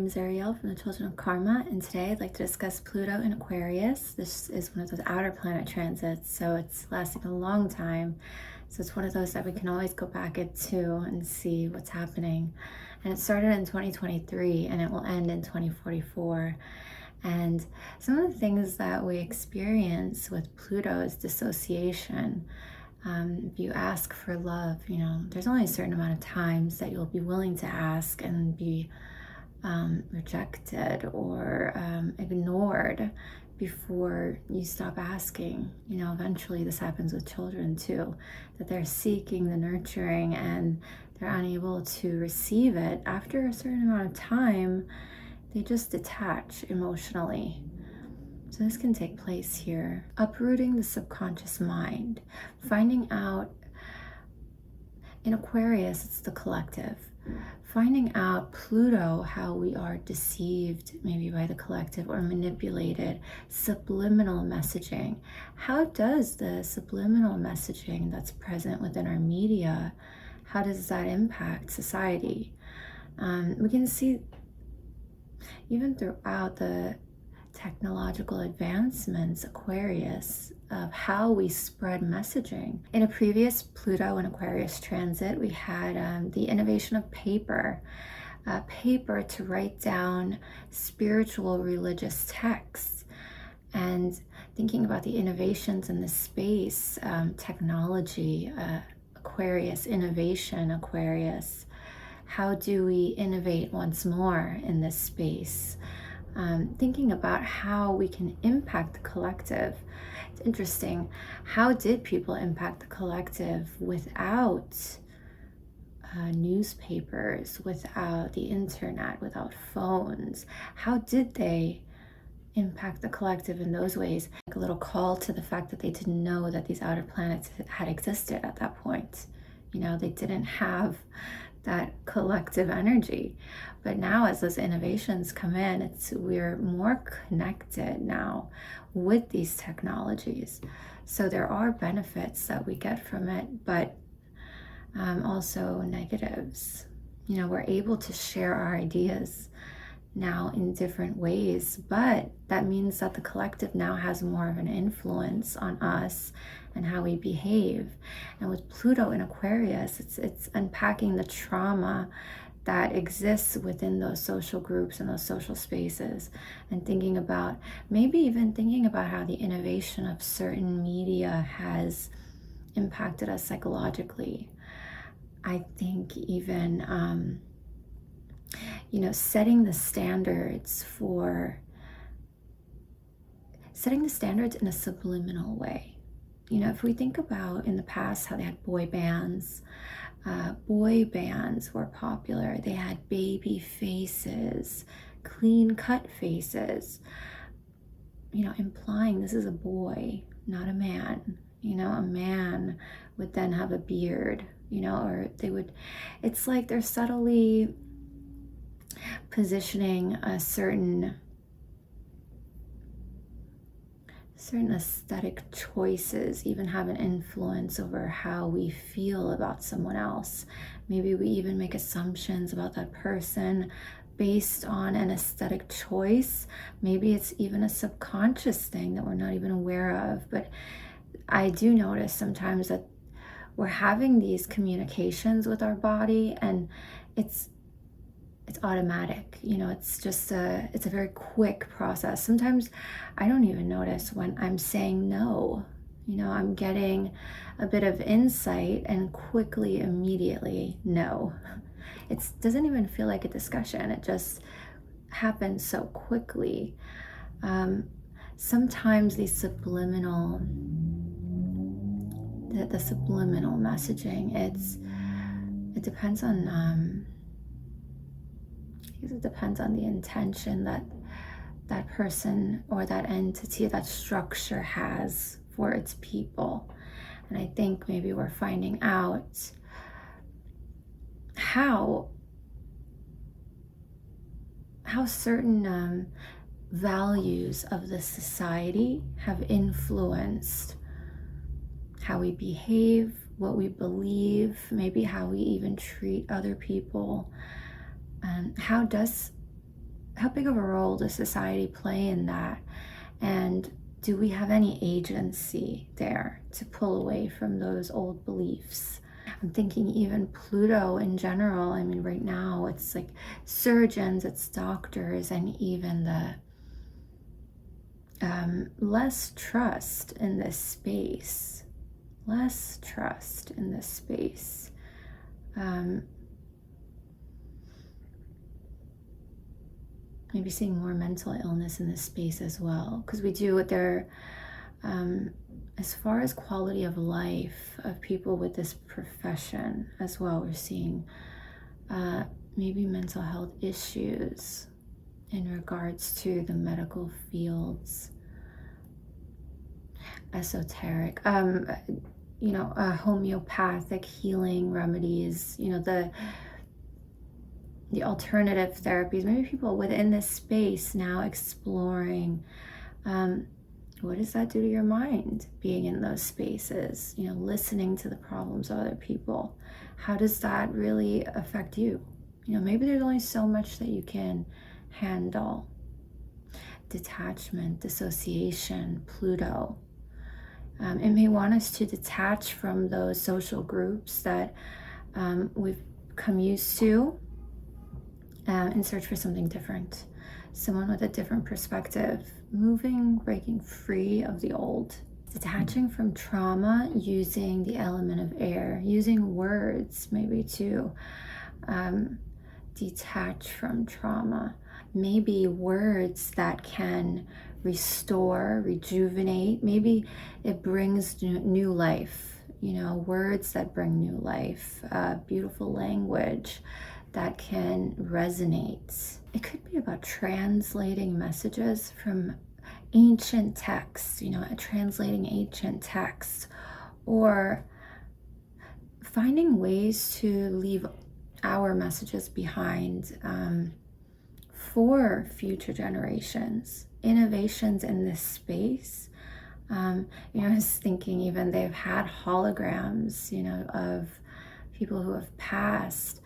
is Ariel from the Children of Karma, and today I'd like to discuss Pluto in Aquarius. This is one of those outer planet transits, so it's lasting a long time. So it's one of those that we can always go back into and see what's happening. And it started in 2023 and it will end in 2044. And some of the things that we experience with Pluto is dissociation. If you ask for love, there's only a certain amount of times that you'll be willing to ask and be rejected or ignored before you stop asking. Eventually this happens with children too, that they're seeking the nurturing and they're unable to receive it. After a certain amount of time, they just detach emotionally. So this can take place here. Uprooting the subconscious mind, finding out, in Aquarius, it's the collective. Finding out Pluto, how we are deceived maybe by the collective or manipulated, subliminal messaging. How does the subliminal messaging that's present within our media, how does that impact society? We can see even throughout the technological advancements, Aquarius, of how we spread messaging. In a previous Pluto and Aquarius transit, we had the innovation of paper to write down spiritual religious texts. And thinking about the innovations in the space, technology, Aquarius, innovation, Aquarius, how do we innovate once more in this space? Thinking about how we can impact the collective. It's interesting. How did people impact the collective without newspapers, without the internet, without phones? How did they impact the collective in those ways? Like a little call to the fact that they didn't know that these outer planets had existed at that point. They didn't have that collective energy. But now as those innovations come in, we're more connected now with these technologies. So there are benefits that we get from it, but also negatives. We're able to share our ideas now in different ways, but that means that the collective now has more of an influence on us and how we behave. And with Pluto in Aquarius, it's unpacking the trauma that exists within those social groups and those social spaces, and maybe even thinking about how the innovation of certain media has impacted us psychologically. I think even setting the standards in a subliminal way. If we think about in the past how they had boy bands were popular. They had baby faces, clean cut faces, implying this is a boy, not a man. A man would then have a beard, or it's like they're subtly positioning a certain aesthetic choices even have an influence over how we feel about someone else. Maybe we even make assumptions about that person based on an aesthetic choice. Maybe it's even a subconscious thing that we're not even aware of. But I do notice sometimes that we're having these communications with our body and it's automatic. It's a very quick process. Sometimes I don't even notice when I'm saying no. I'm getting a bit of insight and quickly, immediately, no. It doesn't even feel like a discussion. It just happens so quickly. Sometimes the subliminal messaging, it depends on because it depends on the intention that person or that entity, that structure has for its people. And I think maybe we're finding out how certain values of the society have influenced how we behave, what we believe, maybe how we even treat other people. How does how big of a role does society play in that? And do we have any agency there to pull away from those old beliefs? I'm thinking even Pluto in general. I mean, right now it's like surgeons, it's doctors, and even the less trust in this space. Less trust in this space. Maybe seeing more mental illness in this space as well, because we do what they're as far as quality of life of people with this profession as well, we're seeing maybe mental health issues in regards to the medical fields, esoteric, homeopathic healing remedies, the alternative therapies. Maybe people within this space now exploring what does that do to your mind, being in those spaces, listening to the problems of other people. How does that really affect you? Maybe there's only so much that you can handle. Detachment, dissociation, Pluto. It may want us to detach from those social groups that we've come used to and search for something different. Someone with a different perspective, breaking free of the old, detaching from trauma, using the element of air, using words maybe to detach from trauma. Maybe words that can restore, rejuvenate. Maybe it brings new life, words that bring new life, beautiful language that can resonate. It could be about translating messages from ancient texts, translating ancient texts, or finding ways to leave our messages behind for future generations. Innovations in this space. I was thinking even they've had holograms, of people who have passed.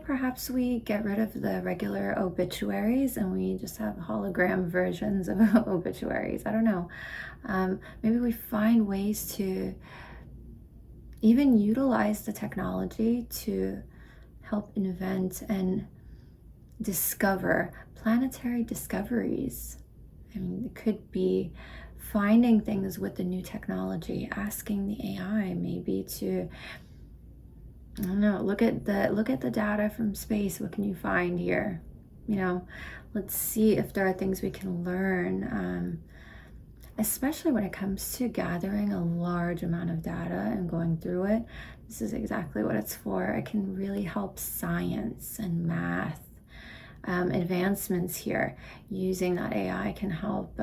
Perhaps we get rid of the regular obituaries and we just have hologram versions of obituaries. I don't know. Maybe we find ways to even utilize the technology to help invent and discover planetary discoveries. It could be finding things with the new technology, asking the AI maybe to, I don't know, look at the data from space. What can you find here? Let's see if there are things we can learn, especially when it comes to gathering a large amount of data and going through it. This is exactly what it's for. It can really help science and math. Advancements here using that AI can help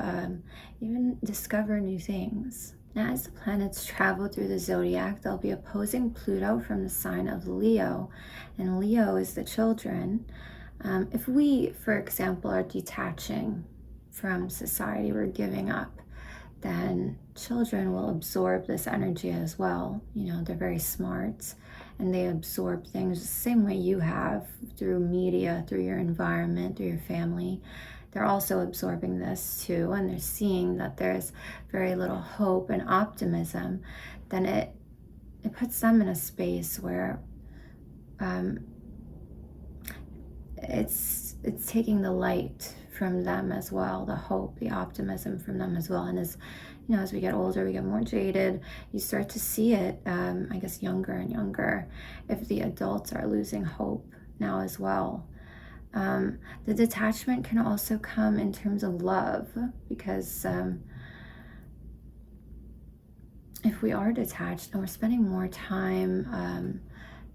even discover new things. Now, as the planets travel through the zodiac, they'll be opposing Pluto from the sign of Leo, and Leo is the children. If we, for example, are detaching from society, we're giving up, then children will absorb this energy as well. They're very smart and they absorb things the same way you have, through media, through your environment, through your family. They're also absorbing this too, and they're seeing that there's very little hope and optimism. Then it puts them in a space where it's taking the light from them as well, the hope, the optimism from them as well. And as we get older, we get more jaded, you start to see it, I guess, younger and younger, if the adults are losing hope now as well. The detachment can also come in terms of love, because if we are detached and we're spending more time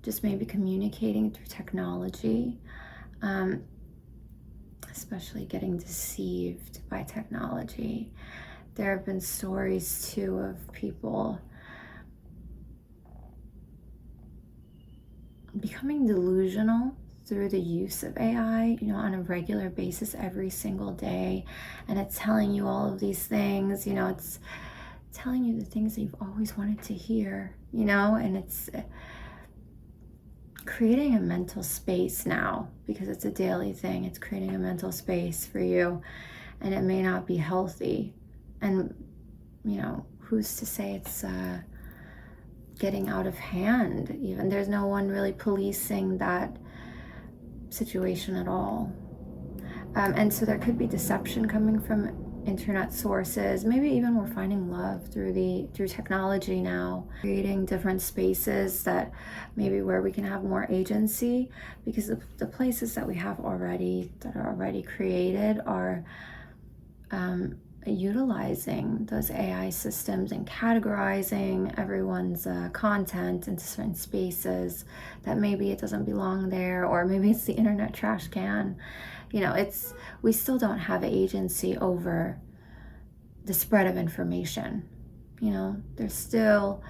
just maybe communicating through technology, especially getting deceived by technology. There have been stories too of people becoming delusional through the use of AI, on a regular basis every single day. And it's telling you all of these things, it's telling you the things that you've always wanted to hear, and creating a mental space now, because it's a daily thing. It's creating a mental space for you, and it may not be healthy. And, you know, who's to say it's getting out of hand even? There's no one really policing that situation at all. And so there could be deception coming from internet sources. Maybe even we're finding love through technology now, creating different spaces that maybe where we can have more agency, because the places that we have already, that are already created, are utilizing those AI systems and categorizing everyone's content into certain spaces that maybe it doesn't belong there, or maybe it's the internet trash can. You know, we still don't have agency over the spread of information. You know, there's still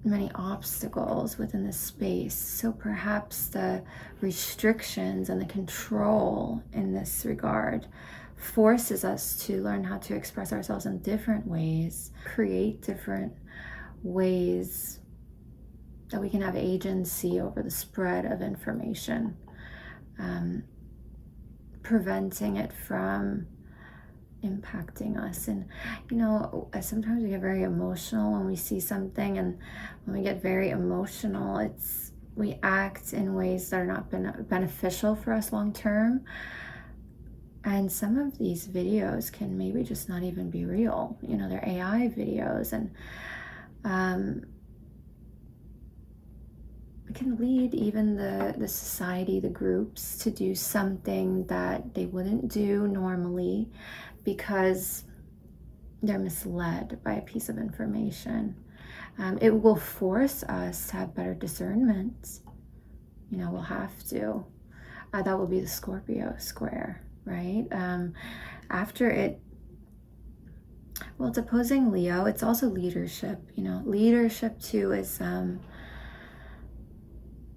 many obstacles within this space. So perhaps the restrictions and the control in this regard forces us to learn how to express ourselves in different ways, create different ways that we can have agency over the spread of information. Preventing it from impacting us. And, you know, sometimes we get very emotional when we see something, and when we get very emotional, we act in ways that are not beneficial for us long term. And some of these videos can maybe just not even be real. You know, they're AI videos, and it can lead even the society, the groups, to do something that they wouldn't do normally because they're misled by a piece of information. It will force us to have better discernment. You know, we'll have to. That will be the Scorpio square, right? After it, well, it's opposing Leo. It's also leadership. You know, leadership too is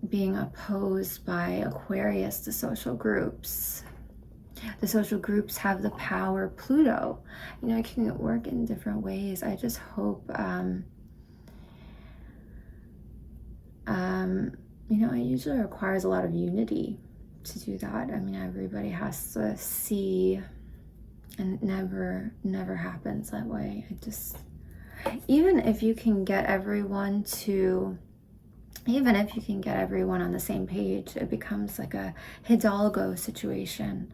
being opposed by Aquarius, the social groups. The social groups have the power. Pluto, you know, it can work in different ways. I just hope, you know, it usually requires a lot of unity to do that. I mean, everybody has to see, and it never happens that way. Even if you can get everyone on the same page, it becomes like a Hidalgo situation.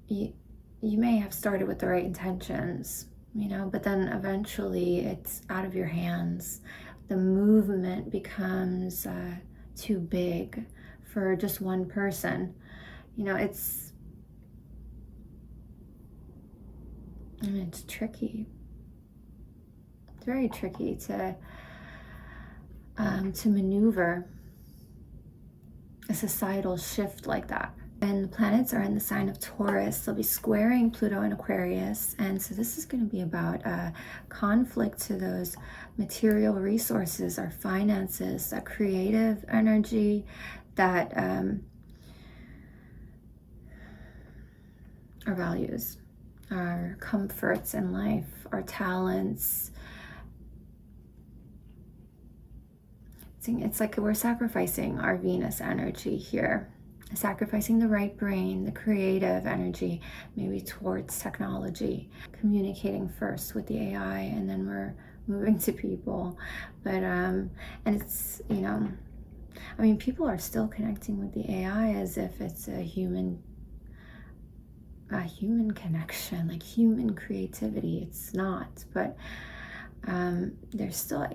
You may have started with the right intentions, you know, but then eventually it's out of your hands. The movement becomes too big for just one person. You know, it's tricky. It's very tricky to maneuver a societal shift like that. And the planets are in the sign of Taurus. They'll be squaring Pluto and Aquarius. And so this is going to be about conflict to those material resources, our finances, that creative energy, that our values, our comforts in life, our talents. It's like we're sacrificing our Venus energy here, sacrificing the right brain, the creative energy, maybe towards technology, communicating first with the AI, and then we're moving to people. But and it's, you know, I mean, people are still connecting with the AI as if it's a human connection, like human creativity. It's not, but they're still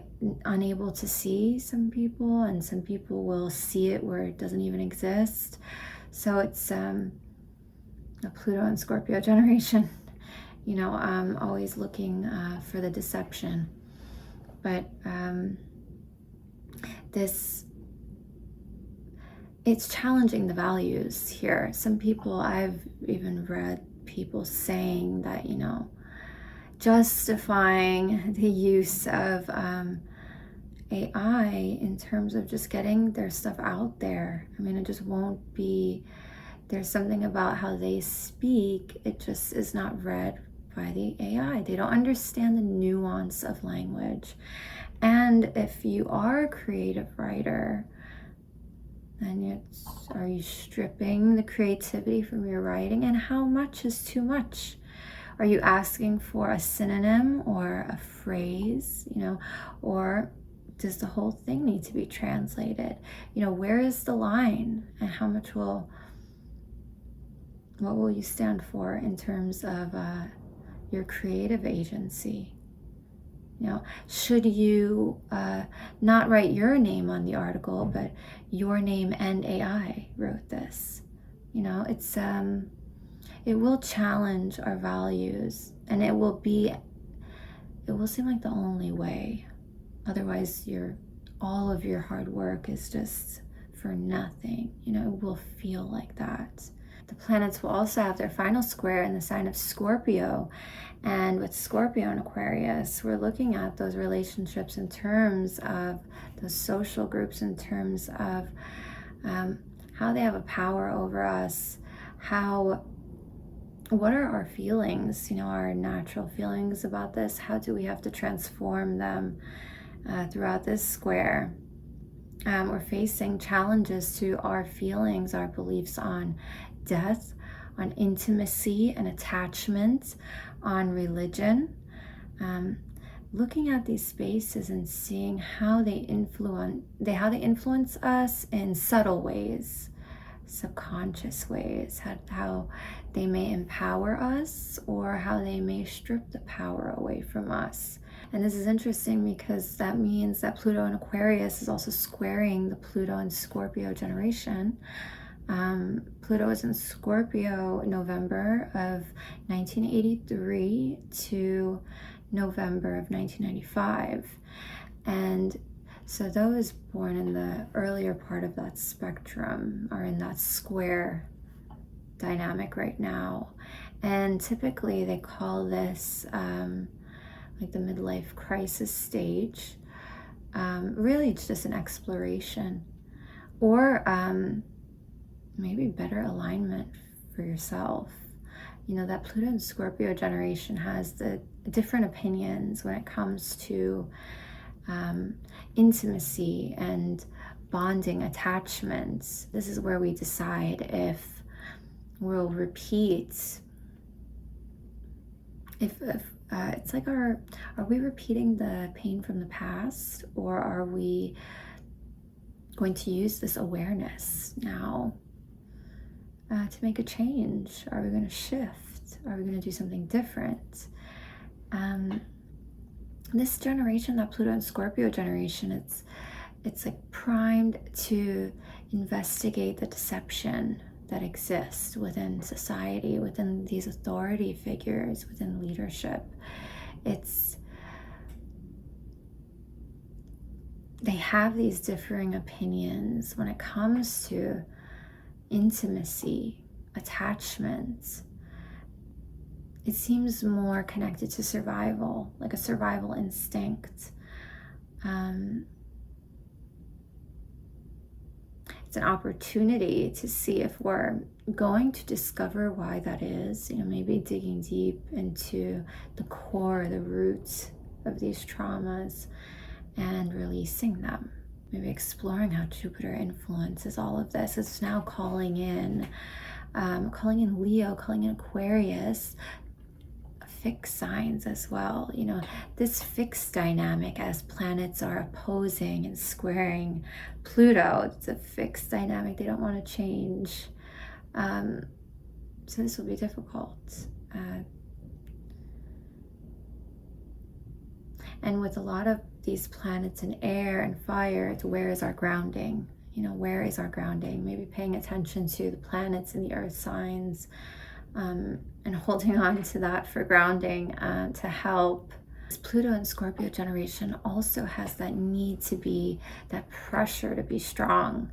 unable to see some people, and some people will see it where it doesn't even exist. So it's a Pluto and Scorpio generation, you know, always looking for the deception. But it's challenging the values here. Some people, I've even read people saying that, you know, justifying the use of AI in terms of just getting their stuff out there. I mean, it just won't be, there's something about how they speak, it just is not read by the AI. They don't understand the nuance of language. And if you are a creative writer, then are you stripping the creativity from your writing? And how much is too much? Are you asking for a synonym or a phrase, or does the whole thing need to be translated? Where is the line, and how much what will you stand for in terms of your creative agency? Should you not write your name on the article, but your name and AI wrote this? It will challenge our values, and it will seem like the only way. Otherwise, all of your hard work is just for nothing. It will feel like that. The planets will also have their final square in the sign of Scorpio. And with Scorpio and Aquarius, we're looking at those relationships in terms of those social groups, in terms of how they have a power over us, what are our feelings, our natural feelings about this? How do we have to transform them throughout this square? We're facing challenges to our feelings, our beliefs on death, on intimacy and attachment, on religion. Looking at these spaces and seeing how they influence us in subtle ways, subconscious ways, how they may empower us or how they may strip the power away from us. And this is interesting because that means that Pluto and Aquarius is also squaring the Pluto and Scorpio generation. Pluto is in Scorpio November of 1983 to November of 1995. And so those born in the earlier part of that spectrum are in that square dynamic right now. And typically they call this like the midlife crisis stage. Really it's just an exploration, or maybe better alignment for yourself. That Pluto and Scorpio generation has the different opinions when it comes to intimacy and bonding attachments. This is where we decide if we'll repeat, it's like are we repeating the pain from the past, or are we going to use this awareness now to make a change? Are we going to shift? Are we going to do something different? This generation, that Pluto and Scorpio generation, it's like primed to investigate the deception that exists within society, within these authority figures, within leadership. They have these differing opinions when it comes to intimacy, attachment. It seems more connected to survival, like a survival instinct. It's an opportunity to see if we're going to discover why that is, maybe digging deep into the core, the roots of these traumas and releasing them. Maybe exploring how Jupiter influences all of this. It's now calling in Leo, calling in Aquarius, fixed signs as well. This fixed dynamic as planets are opposing and squaring Pluto. It's a fixed dynamic. They don't want to change. So this will be difficult. And with a lot of these planets in air and fire, it's where is our grounding? Where is our grounding? Maybe paying attention to the planets and the earth signs, and holding on to that for grounding to help. This Pluto and Scorpio generation also has that need to be, that pressure to be strong,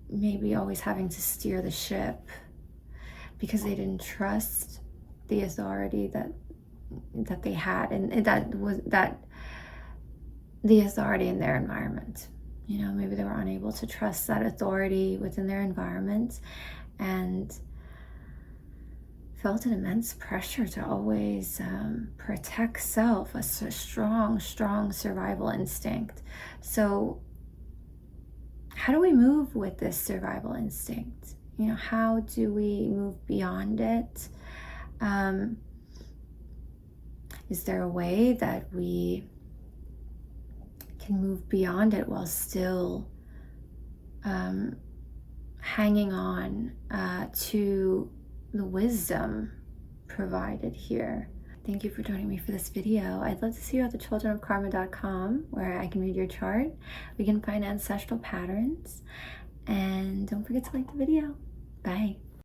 maybe always having to steer the ship because they didn't trust the authority that they had, and that the authority in their environment. Maybe they were unable to trust that authority within their environment and felt an immense pressure to always protect self, a strong survival instinct. So how do we move with this survival instinct? You know, how do we move beyond it? Is there a way that we can move beyond it while still hanging on to the wisdom provided here? Thank you for joining me for this video. I'd love to see you at thechildrenofkarma.com, where I can read your chart. We can find ancestral patterns. And don't forget to like the video. Bye.